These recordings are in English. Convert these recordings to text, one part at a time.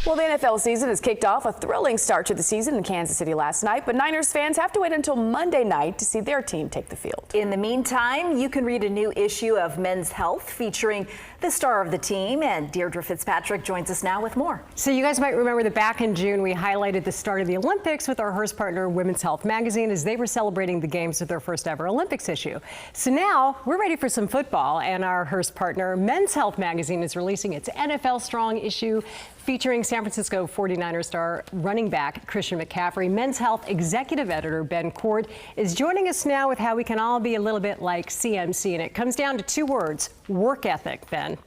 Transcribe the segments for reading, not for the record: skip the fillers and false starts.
Well, the NFL season has kicked off. A thrilling start to the season in Kansas City last night, but Niners fans have to wait until Monday night to see their team take the field. In the meantime, you can read a new issue of Men's Health featuring the star of the team, and Deirdre Fitzpatrick joins us now with more. So you guys might remember that back in June, we highlighted the start of the Olympics with our Hearst partner, Women's Health magazine, as they were celebrating the games with their first ever Olympics issue. So now we're ready for some football, and our Hearst partner, Men's Health magazine, is releasing its NFL Strong issue featuring San Francisco 49ers star running back Christian McCaffrey. Men's Health executive editor Ben Court is joining us now with how we can all be a little bit like CMC, and it comes down to two words: work ethic, Ben.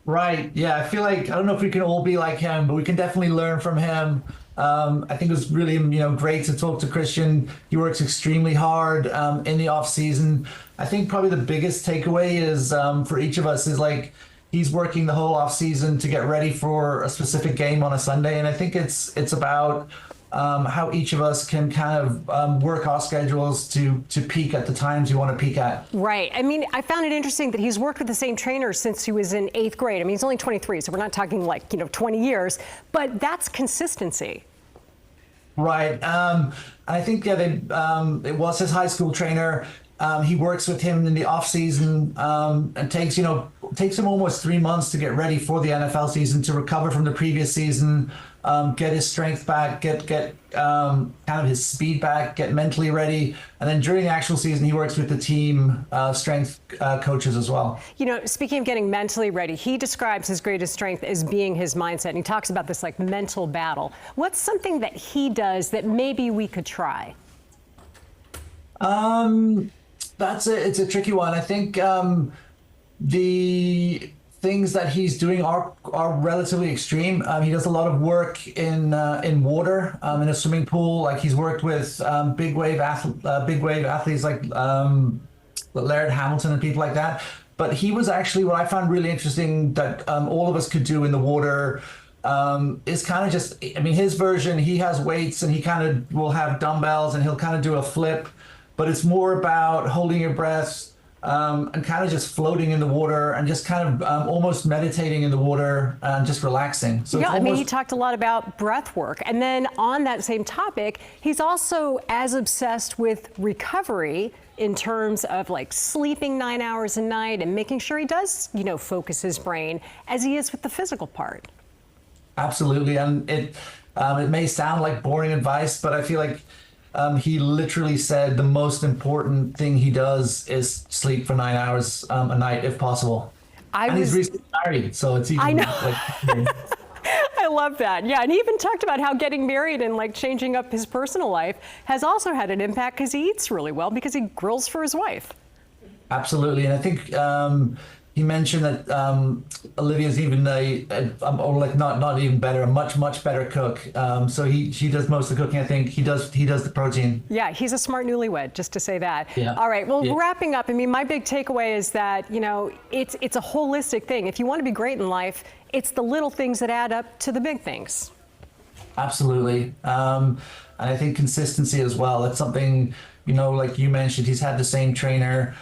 Right. Yeah, I feel like, I don't know if we can all be like him, but we can definitely learn from him. I think it was really, great to talk to Christian. He works extremely hard in the off season. I think probably the biggest takeaway is for each of us is like, he's working the whole off season to get ready for a specific game on a Sunday. And I think it's about how each of us can kind of work our schedules to peak at the times you want to peak at. Right. I mean, I found it interesting that he's worked with the same trainer since he was in 8th grade. I mean, he's only 23, so we're not talking like, 20 years, but that's consistency. Right. I think, it was his high school trainer. He works with him in the off season and takes him almost 3 months to get ready for the NFL season, to recover from the previous season, get his strength back, get kind of his speed back, get mentally ready. And then during the actual season, he works with the team strength coaches as well. Speaking of getting mentally ready, he describes his greatest strength as being his mindset. And he talks about this like mental battle. What's something that he does that maybe we could try? It's a tricky one. I think the things that he's doing are relatively extreme. He does a lot of work in water, in a swimming pool. Like, he's worked with big wave athletes like Laird Hamilton and people like that. But he was actually, what I found really interesting that all of us could do in the water is kind of just, his version, he has weights and he kind of will have dumbbells and he'll kind of do a flip. But it's more about holding your breath and kind of just floating in the water and just kind of almost meditating in the water and just relaxing. So yeah, he talked a lot about breath work. And then on that same topic, he's also as obsessed with recovery in terms of like sleeping 9 hours a night and making sure he does, focus his brain as he is with the physical part. Absolutely. And it may sound like boring advice, but I feel like he literally said the most important thing he does is sleep for 9 hours a night, if possible. He's recently married, so it's even. I know. I love that. Yeah, and he even talked about how getting married and like changing up his personal life has also had an impact because he eats really well because he grills for his wife. Absolutely, and I think he mentioned that Olivia's even not even better, a much better cook. So she does most of the cooking. I think he does the protein. Yeah, he's a smart newlywed, just to say that. Yeah. All right. Well, wrapping up. My big takeaway is that it's a holistic thing. If you want to be great in life, it's the little things that add up to the big things. Absolutely, and I think consistency as well. That's something. Like you mentioned, he's had the same trainer.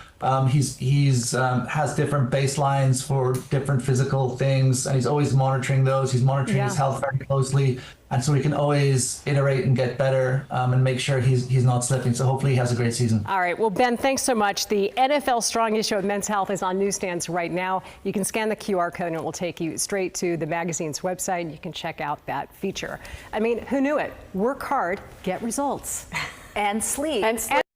He's has different baselines for different physical things, and he's always monitoring those. He's monitoring his health very closely, and so he can always iterate and get better and make sure he's not slipping. So hopefully he has a great season. All right. Well, Ben, thanks so much. The NFL Strong issue of Men's Health is on newsstands right now. You can scan the QR code and it will take you straight to the magazine's website, and you can check out that feature. Who knew it? Work hard, get results. And sleep.